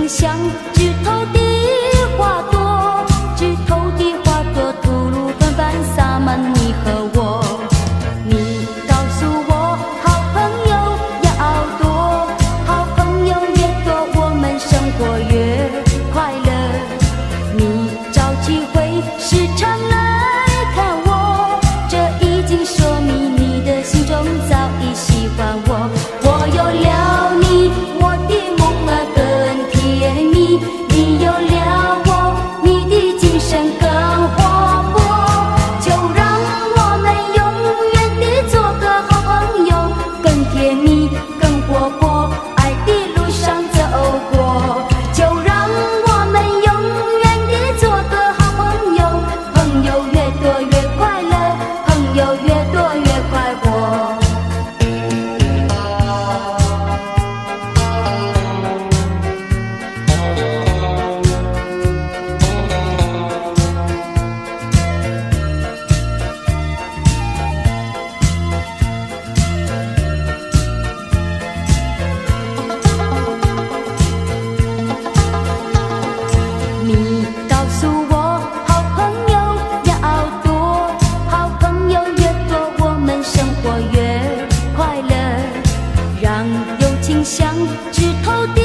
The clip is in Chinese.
情像枝头的花朵，枝头的花朵吐露芬芳洒满你和我。你告诉我，好朋友要多，好朋友越多，我们生活越快乐。你找机会时常来看我，这已经说明你的心中早已喜欢我。我有了你，我的梦儿更甜蜜，你有了我，你的精神更活泼。就让我们永远地做个好朋友，更甜蜜更活泼，爱的路上走过。就让我们永远地做个好朋友，朋友越多越快乐，朋友越多越快活。你告诉我，好朋友要多，好朋友越多，我们生活越快乐。让友情像枝头的